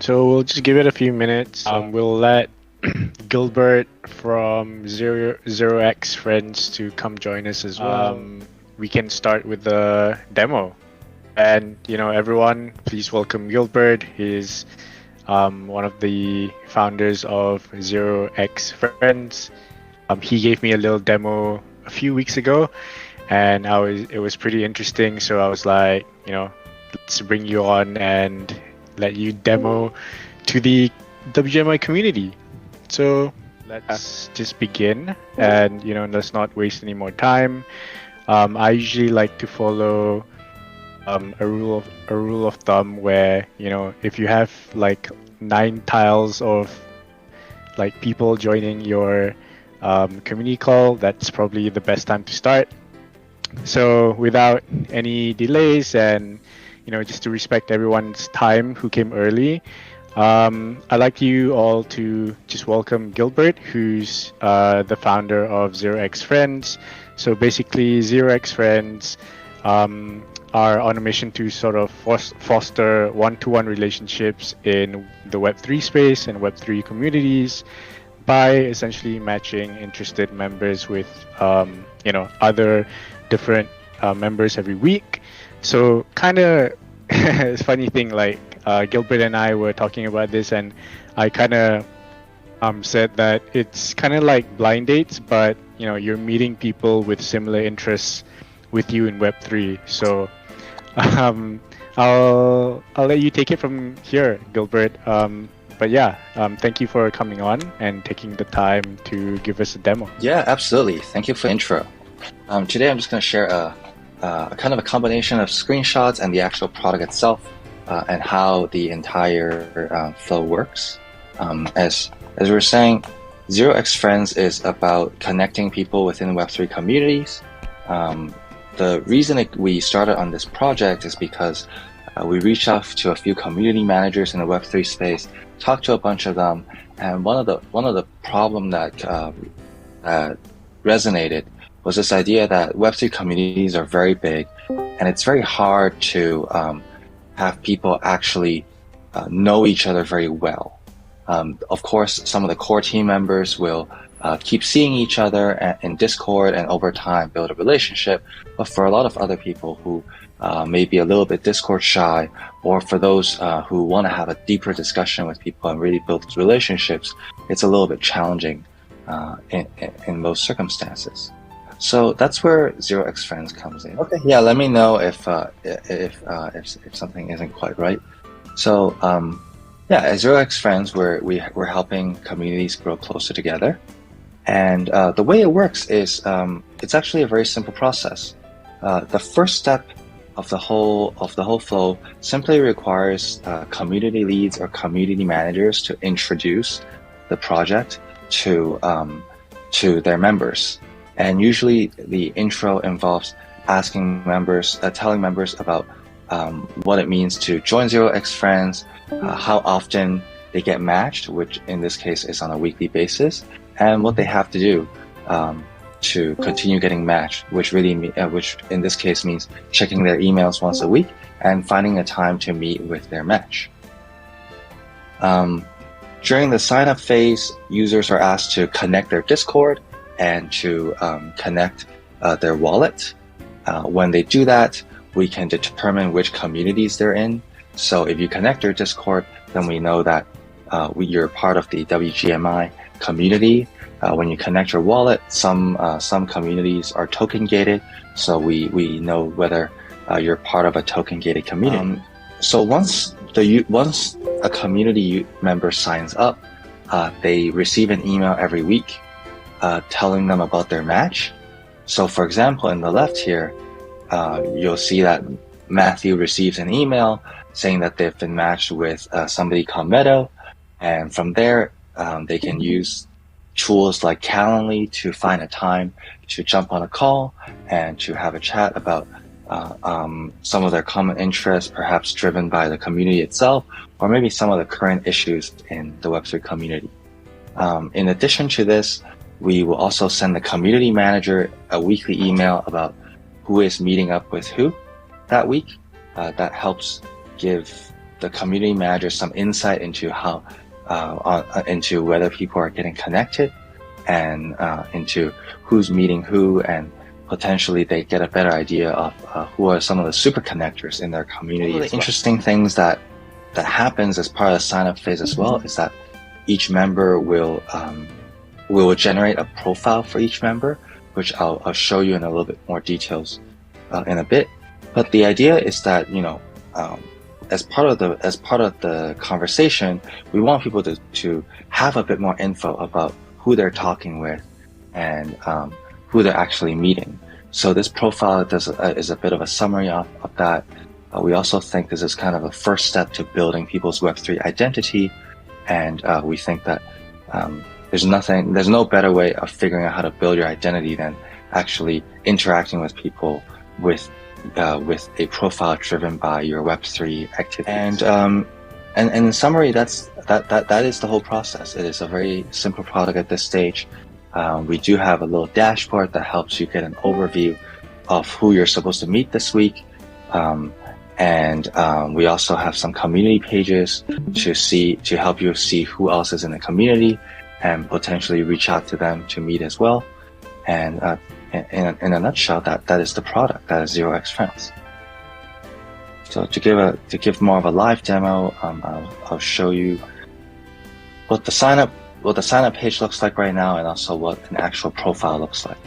So we'll just give it a few minutes. We'll let Gilbert from Zero X Friends to come join us as well. We can start with the demo. And everyone, please welcome Gilbert. He's one of the founders of Zero X Friends. He gave me a little demo a few weeks ago, and it was pretty interesting. So I was like, let's bring you on and let you demo to the WGMI community. So let's just begin, and let's not waste any more time. I usually like to follow a rule of thumb where if you have like 9 tiles of like people joining your community call, that's probably the best time to start. So without any delays and just to respect everyone's time who came early, I'd like you all to just welcome Gilbert, who's the founder of Zero X Friends. So basically, Zero X Friends are on a mission to sort of foster one-to-one relationships in the Web3 space and Web3 communities by essentially matching interested members with other different members every week. So kind of it's funny thing, like Gilbert and I were talking about this, and I kind of said that it's kind of like blind dates, but you're meeting people with similar interests with you in Web3. So I'll let you take it from here, Gilbert. But yeah, thank you for coming on and taking the time to give us a demo. Yeah, absolutely. Thank you for the intro. Today I'm just going to share a kind of a combination of screenshots and the actual product itself, and how the entire flow works. As we were saying, Zero X Friends is about connecting people within Web3 communities. The reason we started on this project is because we reached out to a few community managers in the Web3 space, talked to a bunch of them, and one of the problem that resonated was this idea that Web3 communities are very big, and it's very hard to have people actually know each other very well. Of course, some of the core team members will keep seeing each other in Discord and over time build a relationship. But for a lot of other people who may be a little bit Discord shy, or for those who want to have a deeper discussion with people and really build relationships, it's a little bit challenging in most circumstances. So that's where Zero X Friends comes in. Okay, yeah, let me know if something isn't quite right. So yeah, at Zero X Friends, we're helping communities grow closer together, and the way it works is it's actually a very simple process. The first step of the whole flow simply requires community leads or community managers to introduce the project to their members. And usually the intro involves asking members, telling members about what it means to join Zero X Friends, how often they get matched, which in this case is on a weekly basis, and what they have to do to continue getting matched, which in this case means checking their emails once a week and finding a time to meet with their match. During the sign-up phase, users are asked to connect their Discord and to connect their wallet. When they do that, we can determine which communities they're in. So if you connect your Discord, then we know that you're part of the WGMI community. When you connect your wallet, some communities are token gated, so we know whether you're part of a token gated community. So once a community member signs up, they receive an email every week telling them about their match. So for example, in the left here, you'll see that Matthew receives an email saying that they've been matched with somebody called Meadow, and from there they can use tools like Calendly to find a time to jump on a call and to have a chat about some of their common interests, perhaps driven by the community itself, or maybe some of the current issues in the Web3 community. In addition to this, we will also send the community manager a weekly email about who is meeting up with who that week. That helps give the community manager some insight into how into whether people are getting connected and into who's meeting who, and potentially they get a better idea of who are some of the super connectors in their community. One of the interesting things that happens as part of the sign-up phase as well is that each member will generate a profile for each member, which I'll show you in a little bit more details in a bit. But the idea is that, you know, as part of the conversation, we want people to have a bit more info about who they're talking with and who they're actually meeting. So this profile is a bit of a summary of that. We also think this is kind of a first step to building people's Web3 identity, and we think that there's no better way of figuring out how to build your identity than actually interacting with people with a profile driven by your Web3 activities. And in summary, that is the whole process. It is a very simple product at this stage. We do have a little dashboard that helps you get an overview of who you're supposed to meet this week. And we also have some community pages to help you see who else is in the community and potentially reach out to them to meet as well. And in a nutshell, that is the product. That is 0x Friends. So to give more of a live demo, I'll show you what the sign up page looks like right now, and also what an actual profile looks like.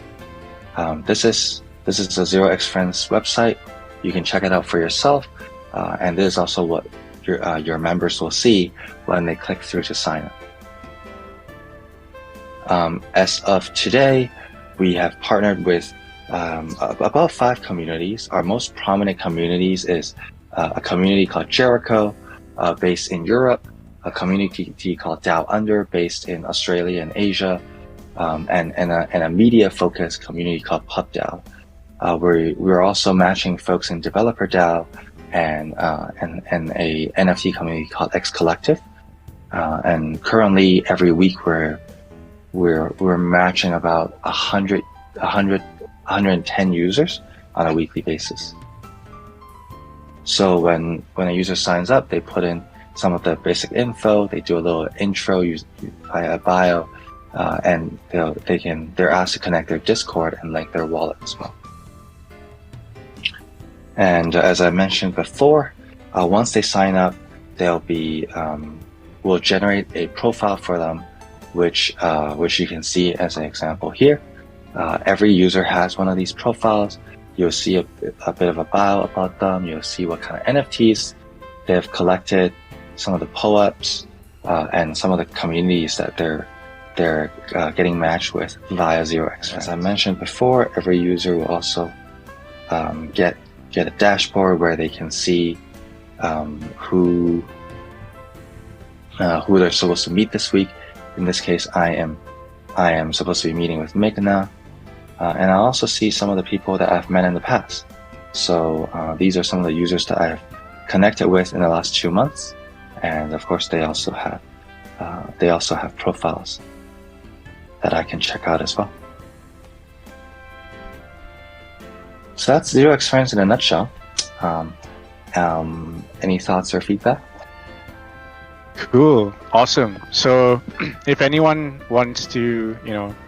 This is a 0x Friends website. You can check it out for yourself, and this is also what your members will see when they click through to sign up. As of today, we have partnered with about 5 communities. Our most prominent communities is a community called Jericho, based in Europe, a community called Down Under, based in Australia and Asia, and a media-focused community called PubDAO. We're also matching folks in Developer DAO and a NFT community called X Collective. And currently, every week we're matching about 110 users on a weekly basis. So when a user signs up, they put in some of the basic info, they do a little intro via a bio, and they're asked to connect their Discord and link their wallet as well. And as I mentioned before, once they sign up, we'll generate a profile for them, which you can see as an example here. Every user has one of these profiles. You'll see a bit of a bio about them. You'll see what kind of NFTs they've collected, some of the POAPs, and some of the communities that they're getting matched with via 0x. As I mentioned before, every user will also get a dashboard where they can see who they're supposed to meet this week. In this case, I am supposed to be meeting with Meghna, and I'll also see some of the people that I've met in the past. So these are some of the users that I've connected with in the last 2 months, and of course they also have profiles that I can check out as well. So that's 0x Friends in a nutshell. Any thoughts or feedback? Cool, awesome. So if anyone wants to,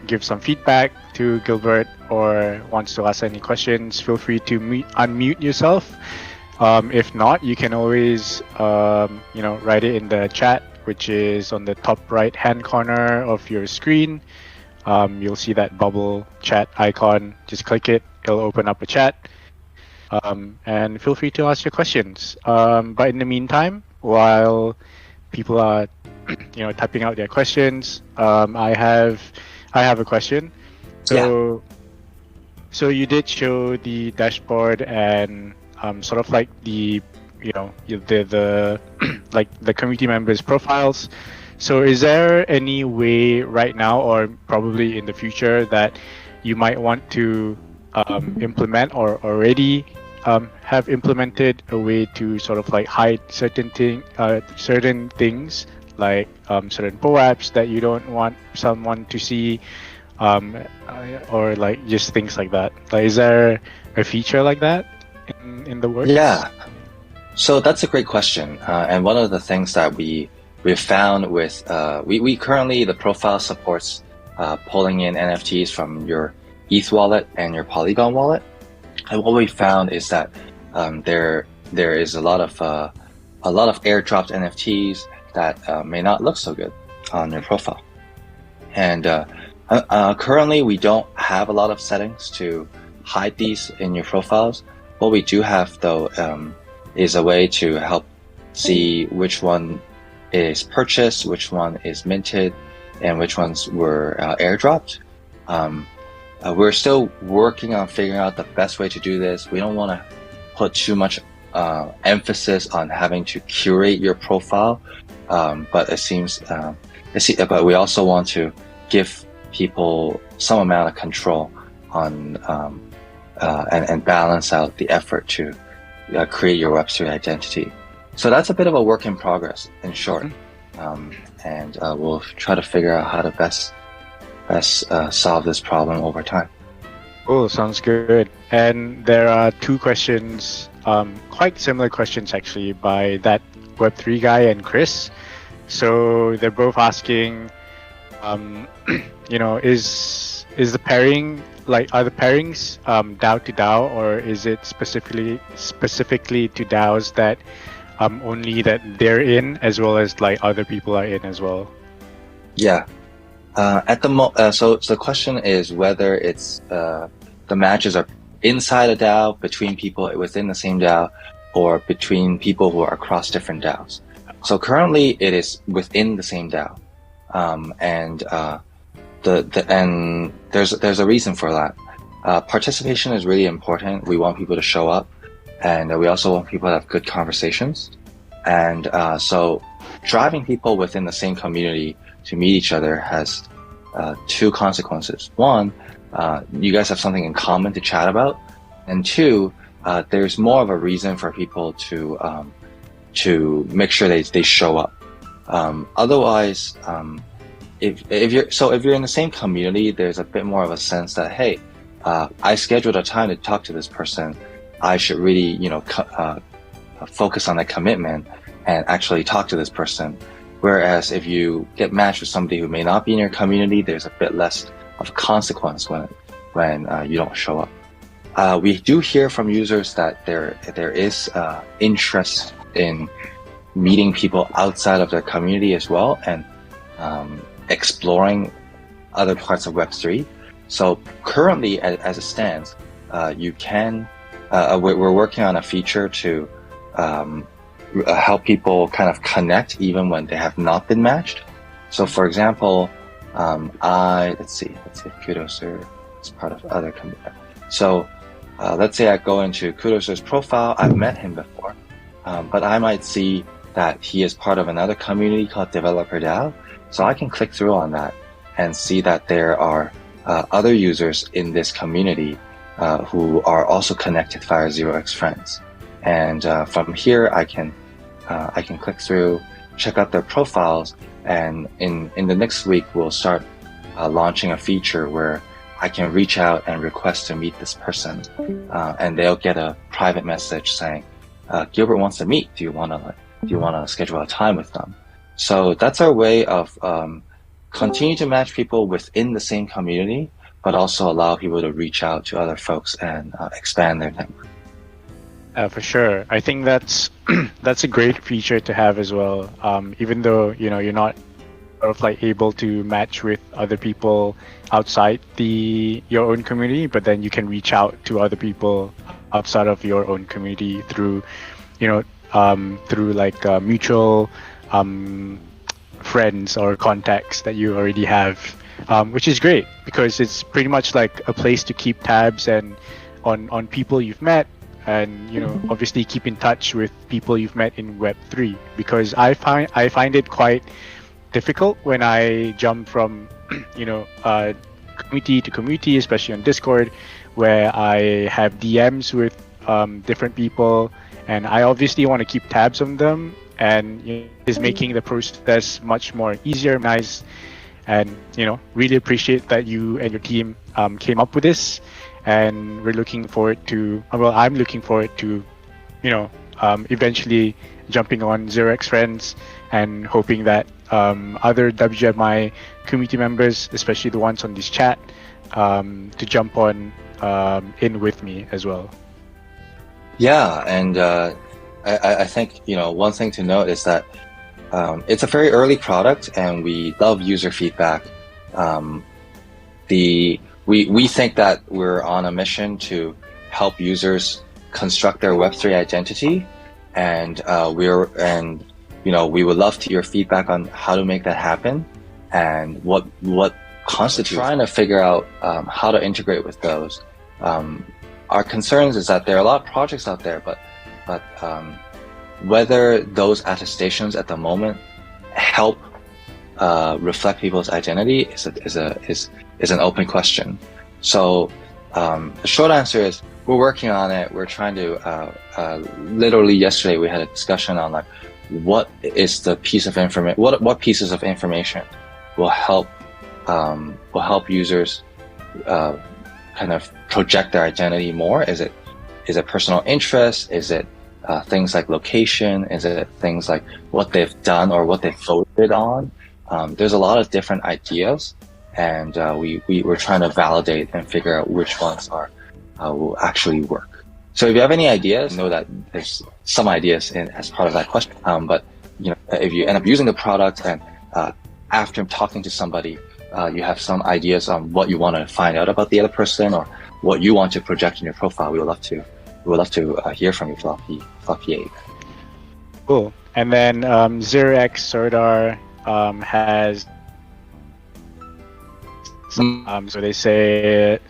give some feedback to Gilbert or wants to ask any questions, feel free to unmute yourself. If not, you can always, write it in the chat, which is on the top right-hand corner of your screen. You'll see that bubble chat icon. Just click it. It'll open up a chat. And feel free to ask your questions. But in the meantime, while people are, typing out their questions, I have a question. So you did show the dashboard and sort of like the like the community members' profiles. So is there any way right now, or probably in the future, that you might want to implement or already have implemented a way to sort of like hide certain things like certain POAPs that you don't want someone to see, or like just things like that? Like, is there a feature like that in the works? So that's a great question, and one of the things that we've found with we currently the profile supports pulling in NFTs from your ETH wallet and your Polygon wallet, and what we found is that there is a lot of airdropped NFTs that may not look so good on your profile, and currently we don't have a lot of settings to hide these in your profiles. What we do have though is a way to help see which one is purchased, which one is minted, and which ones were airdropped. We're still working on figuring out the best way to do this. We don't want to put too much emphasis on having to curate your profile, but but we also want to give people some amount of control on and balance out the effort to create your Web3 identity. So that's a bit of a work in progress, in short. And we'll try to figure out how to best solve this problem over time. Cool, sounds good. And there are two questions, quite similar questions actually, by that Web3 guy and Chris. So they're both asking, is the pairing, are the pairings DAO to DAO, or is it specifically to DAOs that only that they're in, as well as other people are in as well? Yeah. So the question is whether it's the matches are inside a DAO, between people within the same DAO, or between people who are across different DAOs. So currently it is within the same DAO, and there's a reason for that. Participation is really important. We want people to show up, and we also want people to have good conversations. And so driving people within the same community to meet each other has two consequences. One, you guys have something in common to chat about, and two, there's more of a reason for people to make sure they show up. Otherwise, if you're in the same community, there's a bit more of a sense that, hey, I scheduled a time to talk to this person. I should really, focus on that commitment and actually talk to this person. Whereas if you get matched with somebody who may not be in your community, there's a bit less of a consequence when you don't show up. We do hear from users that there is interest in meeting people outside of their community as well, and exploring other parts of Web3. So currently, as it stands, you can. We're working on a feature to help people kind of connect even when they have not been matched. So, for example, let's see if Kudoser is part of other community. So, let's say I go into Kudoser's profile. I've met him before, but I might see that he is part of another community called Developer DAO. So I can click through on that and see that there are other users in this community who are also connected via 0x Friends. And from here, I can click through, check out their profiles, and in the next week, we'll start launching a feature where I can reach out and request to meet this person, and they'll get a private message saying, Gilbert wants to meet. Do you want to schedule a time with them? So that's our way of continue to match people within the same community, but also allow people to reach out to other folks and expand their network. For sure, I think that's a great feature to have as well. Even though you're not able to match with other people outside your own community, but then you can reach out to other people outside of your own community through mutual friends or contacts that you already have, which is great because it's pretty much like a place to keep tabs and on people you've met, and obviously keep in touch with people you've met in Web3, because I find it quite difficult when I jump from community to community, especially on Discord, where I have DMs with different people, and I obviously want to keep tabs on them, and is making the process much more easier, nice, and really appreciate that you and your team came up with this, and we're looking forward to. Well, I'm looking forward to eventually jumping on ZeroX Friends and hoping that other WGMI community members, especially the ones on this chat, to jump on in with me as well. Yeah, and I think one thing to note is that it's a very early product, and we love user feedback. We think that we're on a mission to help users construct their Web3 identity, and we would love to hear feedback on how to make that happen and what constitutes. We're trying to figure out how to integrate with those. Our concerns is that there are a lot of projects out there, but whether those attestations at the moment help reflect people's identity is an open question. So the short answer is we're working on it. We're trying to literally yesterday we had a discussion on like what is the piece of information, what pieces of information will help users kind of project their identity more. Is it personal interest? Is it things like location? Is it things like what they've done or what they've voted on? There's a lot of different ideas, and we're trying to validate and figure out which ones will actually work. So if you have any ideas, know that there's some ideas as part of that question. But if you end up using the product and after talking to somebody, you have some ideas on what you want to find out about the other person or what you want to project in your profile, we would love to hear from you, Floppy 8. Cool. And then ZeroX Sordar has so they said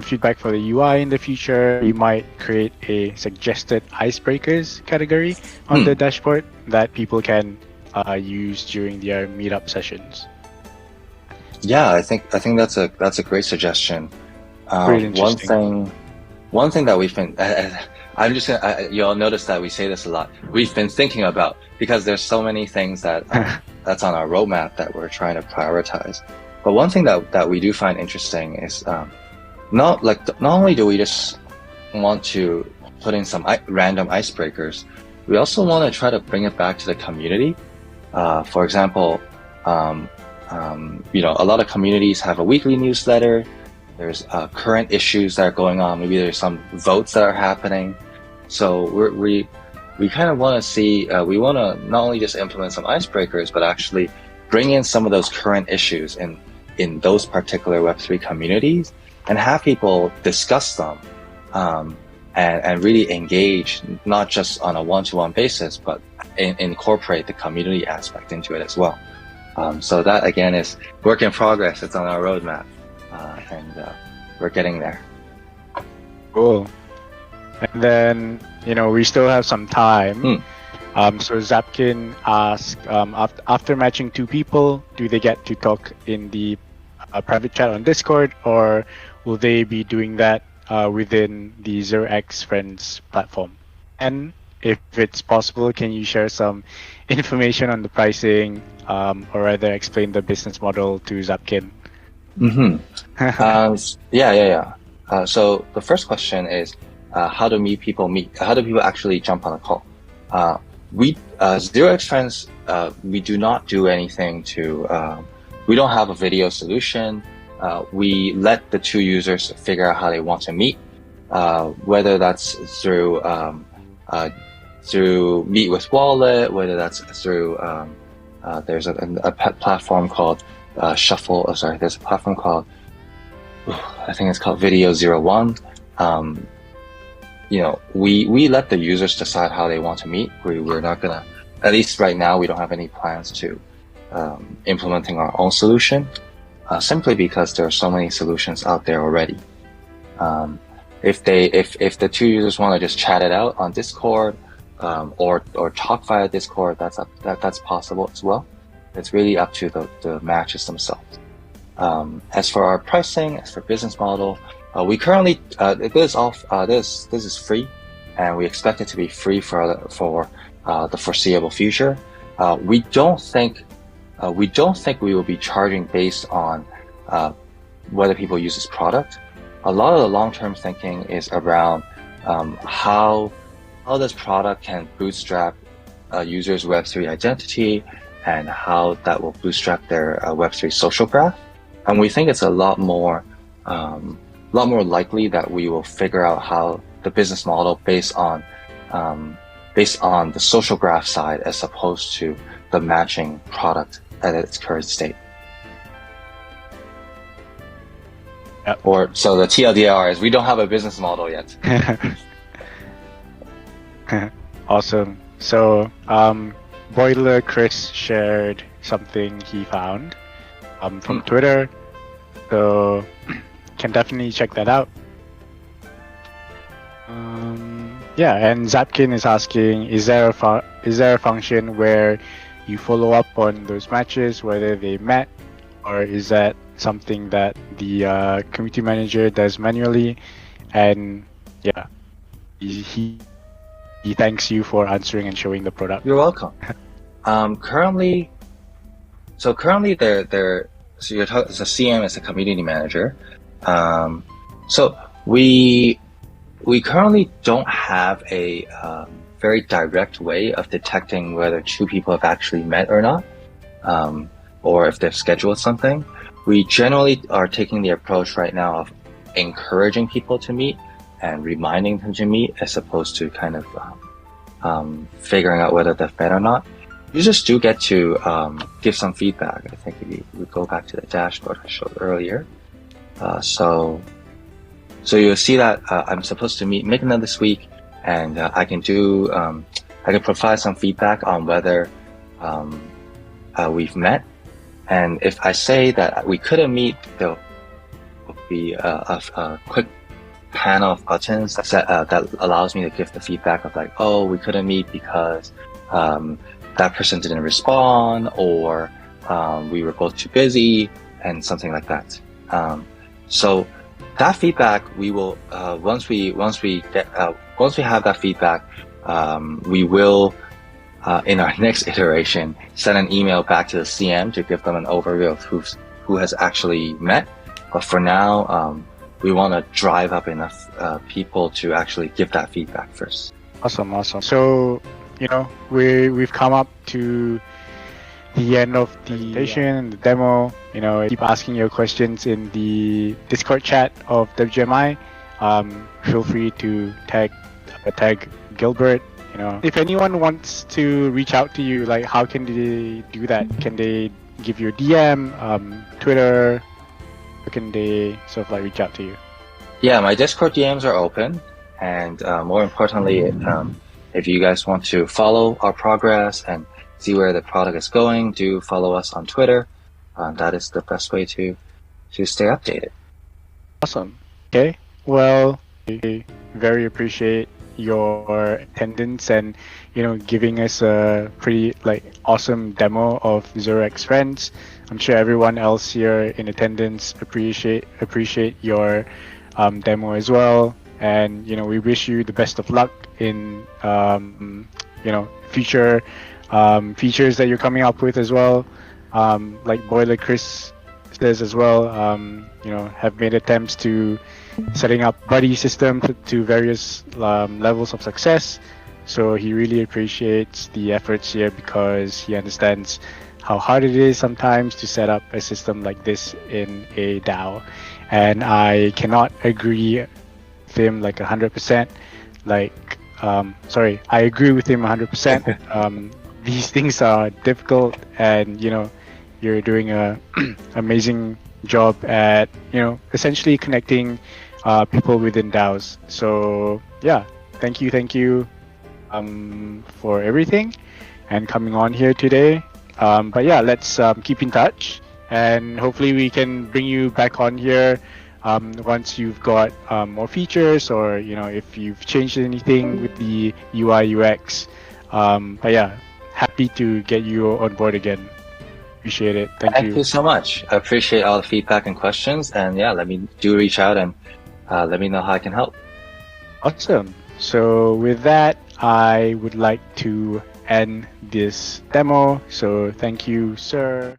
feedback for the UI in the future. We might create a suggested icebreakers category on the dashboard that people can use during their meetup sessions. Yeah, I think that's a great suggestion. One thing that we've been you'll notice that we say this a lot. We've been thinking about, because there's so many things that that's on our roadmap that we're trying to prioritize. But one thing that we do find interesting is not only do we just want to put in some random icebreakers, we also want to try to bring it back to the community. For example, a lot of communities have a weekly newsletter. There's current issues that are going on. Maybe there's some votes that are happening. So we kind of want to see, we want to not only just implement some icebreakers, but actually bring in some of those current issues in those particular Web3 communities and have people discuss them and really engage, not just on a one-to-one basis, but incorporate the community aspect into it as well. So that, again, is work in progress. It's on our roadmap, and we're getting there. Cool. And then, we still have some time. So Zapkin asked, after matching two people, do they get to talk in the private chat on Discord, or will they be doing that within the ZeroX Friends platform? And if it's possible, can you share some information on the pricing, or rather explain the business model to Zapkin? Yeah. So the first question is, how do people actually jump on a call? We ZeroX Friends, we do not do anything we don't have a video solution. We let the two users figure out how they want to meet, whether that's through Meet with Wallet, whether that's through there's a platform called there's a platform called I think it's called Video 01. We let the users decide how they want to meet. We're not gonna, at least right now, we don't have any plans to implementing our own solution, simply because there are so many solutions out there already. If the two users want to just chat it out on Discord, or talk via Discord, that's possible as well. It's really up to the matches themselves. As for our pricing, as for business model, we currently this is free, and we expect it to be free for the foreseeable future. We don't think we will be charging based on whether people use this product. A lot of the long-term thinking is around how how this product can bootstrap a user's Web3 identity and how that will bootstrap their Web3 social graph. And we think it's a lot more likely that we will figure out how the business model based on the social graph side as opposed to the matching product at its current state. Yep. Or so the TLDR is we don't have a business model yet. Awesome. So Boiler Chris shared something he found from Twitter, so can definitely check that out. Yeah, and Zapkin is asking, is there a function where you follow up on those matches, whether they met, or is that something that the community manager does manually? And yeah, he thanks you for answering and showing the product. You're welcome. Currently, the CM is a community manager. So we currently don't have a very direct way of detecting whether two people have actually met or not, or if they've scheduled something. We generally are taking the approach right now of encouraging people to meet and reminding them to meet, as opposed to kind of figuring out whether they've met or not. Users do get to give some feedback. I think if we go back to the dashboard I showed earlier. So you'll see that I'm supposed to meet Migna this week, and I can provide some feedback on whether we've met. And if I say that we couldn't meet, there'll be a quick panel of buttons that allows me to give the feedback of like, oh, we couldn't meet because that person didn't respond, or we were both too busy, and something like that. So that feedback, we will once we have that feedback, we will in our next iteration send an email back to the CM to give them an overview of who has actually met. But for now, we want to drive up enough people to actually give that feedback first. Awesome. So we've come up to the end of the presentation, the demo. Keep asking your questions in the Discord chat of WGMI. Feel free to tag Gilbert. If anyone wants to reach out to you, like, how can they do that? Can they give you a DM, Twitter? How can they sort of like reach out to you? Yeah, my Discord DMs are open, and more importantly, if you guys want to follow our progress and see where the product is going, do follow us on Twitter. That is the best way to stay updated. Awesome. Okay. Well, I very appreciate your attendance and giving us a pretty awesome demo of 0x Friends. I'm sure everyone else here in attendance appreciate your demo as well. And we wish you the best of luck in future features that you're coming up with as well. Like Boiler Chris says as well, have made attempts to setting up buddy system to various levels of success. So he really appreciates the efforts here because he understands how hard it is sometimes to set up a system like this in a DAO. And I cannot agree with him 100%. I agree with him 100%. These things are difficult, and you're doing a amazing job at essentially connecting people within DAOs. So yeah, thank you for everything and coming on here today. But yeah, let's keep in touch, and hopefully we can bring you back on here once you've got more features, or if you've changed anything with the UI UX. But yeah, happy to get you on board again. Appreciate it. Thank you so much. I appreciate all the feedback and questions, and yeah, let me reach out and let me know how I can help. Awesome. So with that, I would like to end this demo. So thank you, sir.